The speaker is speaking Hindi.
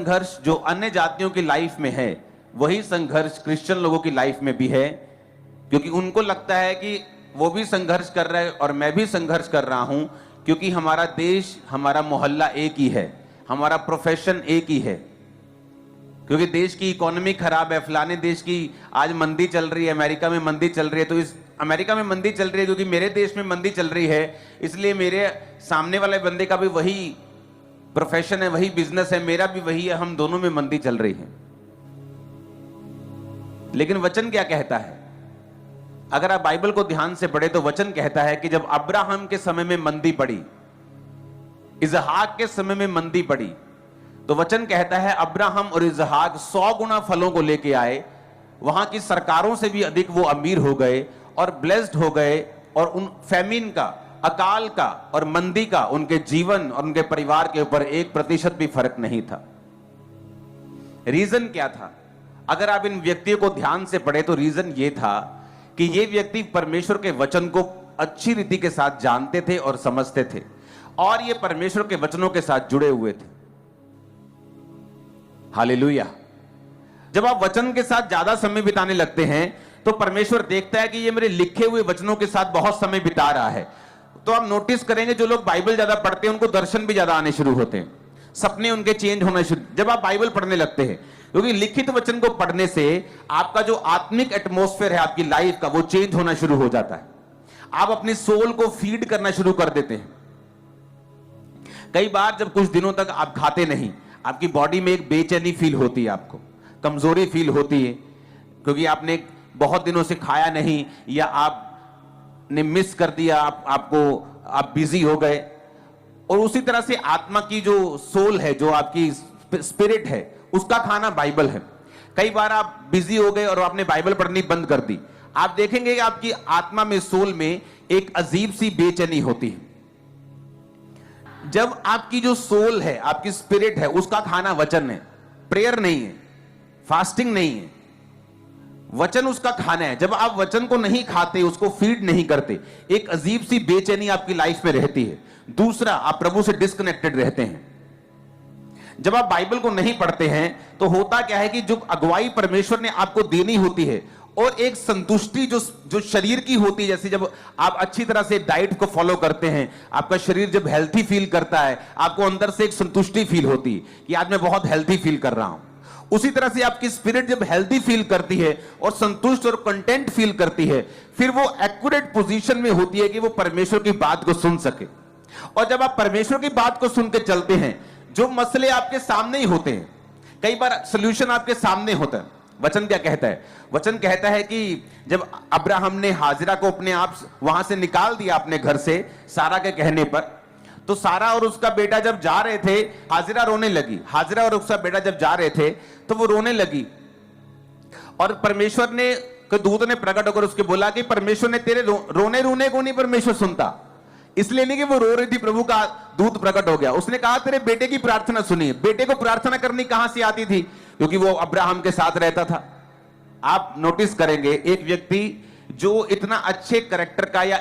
संघर्ष जो अन्य जातियों की लाइफ में है वही संघर्ष क्रिश्चियन लोगों की लाइफ में भी है, क्योंकि उनको लगता है कि वो भी संघर्ष कर रहा है और मैं भी संघर्ष कर रहा हूं, क्योंकि हमारा देश, हमारा मोहल्ला एक ही है, हमारा प्रोफेशन एक ही है। क्योंकि देश की इकोनॉमी खराब है, फलाने देश की आज मंदी चल रही है, अमेरिका में मंदी चल रही है, तो इस अमेरिका में मंदी चल रही है क्योंकि मेरे देश में मंदी चल रही है, इसलिए मेरे सामने वाले बंदे का भी वही प्रोफेशन है, वही बिजनेस है, मेरा भी वही है, हम दोनों में मंदी चल रही है। लेकिन वचन क्या कहता है? अगर आप बाइबल को ध्यान से पढ़े तो वचन कहता है कि जब अब्राहम के समय में मंदी पड़ी, इसहाक के समय में मंदी पड़ी, तो वचन कहता है अब्राहम और इसहाक 100 गुना फलों को लेके आए, वहां की सरकारों से भी अधिक वो अमीर हो गए और ब्लेस्ड हो गए, और उन फैमिन का, अकाल का और मंदी का उनके जीवन और उनके परिवार के ऊपर 1% भी फर्क नहीं था। रीजन क्या था? अगर आप इन व्यक्तियों को ध्यान से पढ़े तो रीजन ये था कि ये व्यक्ति परमेश्वर के वचन को अच्छी रीति के साथ जानते थे और समझते थे, और ये परमेश्वर के वचनों के साथ जुड़े हुए थे। हालेलुया। जब आप वचन के साथ ज्यादा समय बिताने लगते हैं तो परमेश्वर देखता है कि ये मेरे लिखे हुए वचनों के साथ बहुत समय बिता रहा है। तो आप नोटिस करेंगे जो लोग बाइबल ज्यादा पढ़ते हैं उनको दर्शन भी ज्यादा आने शुरू होते हैं, सपने उनके चेंज होने शुरू जब आप बाइबल पढ़ने लगते हैं, क्योंकि लिखित वचन को पढ़ने से आपका जो आत्मिक एटमॉस्फेयर है आपकी लाइफ का, वो चेंज होना शुरू हो जाता है। आप अपनी सोल को फीड करना शुरू कर देते हैं। कई बार जब कुछ दिनों तक आप खाते नहीं, आपकी बॉडी में एक बेचैनी फील होती है, आपको कमजोरी फील होती है, क्योंकि आपने बहुत दिनों से खाया नहीं, या आपने मिस कर दिया, आप बिजी हो गए। और उसी तरह से आत्मा की जो सोल है, जो आपकी स्पिरिट है, उसका खाना बाइबल है। कई बार आप बिजी हो गए और आपने बाइबल पढ़नी बंद कर दी, आप देखेंगे कि आपकी आत्मा में, सोल में एक अजीब सी बेचैनी होती है। जब आपकी जो सोल है, आपकी स्पिरिट है, उसका खाना वचन है, प्रेयर नहीं है, फास्टिंग नहीं है, वचन उसका खाना है। जब आप वचन को नहीं खाते, उसको फीड नहीं करते, एक अजीब सी बेचैनी आपकी लाइफ में रहती है। दूसरा, आप प्रभु से डिस्कनेक्टेड रहते हैं। जब आप बाइबल को नहीं पढ़ते हैं तो होता क्या है कि जो अगुवाई परमेश्वर ने आपको देनी होती है, और एक संतुष्टि जो शरीर की होती है, जैसे जब आप अच्छी तरह से डाइट को फॉलो करते हैं, आपका शरीर जब हेल्थी फील करता है, आपको अंदर से एक संतुष्टि फील होती है कि आज मैं बहुत हेल्थी फील कर रहा हूं। उसी तरह से आपकी स्पिरिट जब हेल्थी फील करती है और संतुष्ट और कंटेंट फील करती है, फिर वो एक्यूरेट पोजीशन में होती है कि वो परमेश्वर की बात को सुन सके। और जब आप परमेश्वर की बात को सुन के चलते हैं, जो मसले आपके सामने ही होते हैं, कई बार सोल्यूशन आपके सामने होता है। वचन क्या कहता है? वचन कहता है कि जब अब्राहम ने हाजिरा को अपने आप वहां से निकाल दिया अपने घर से, सारा के कहने पर, तो सारा और उसका बेटा जब जा रहे थे, हाजिरा रोने लगी। हाजिरा और उसका बेटा जब जा रहे थे तो वो रोने लगी, और परमेश्वर ने, दूत ने प्रकट होकर उसके बोला कि परमेश्वर ने तेरे रोने रोने को नहीं परमेश्वर सुनता। इसलिए नहीं कि वो रो रही थी, प्रभु का दूत प्रकट हो गया, उसने कहा तेरे बेटे की प्रार्थना सुनी। बेटे को प्रार्थना करनी कहां से आती थी? क्योंकि वो अब्राहम के साथ रहता था। आप नोटिस करेंगे एक व्यक्ति जो इतना अच्छे कैरेक्टर का या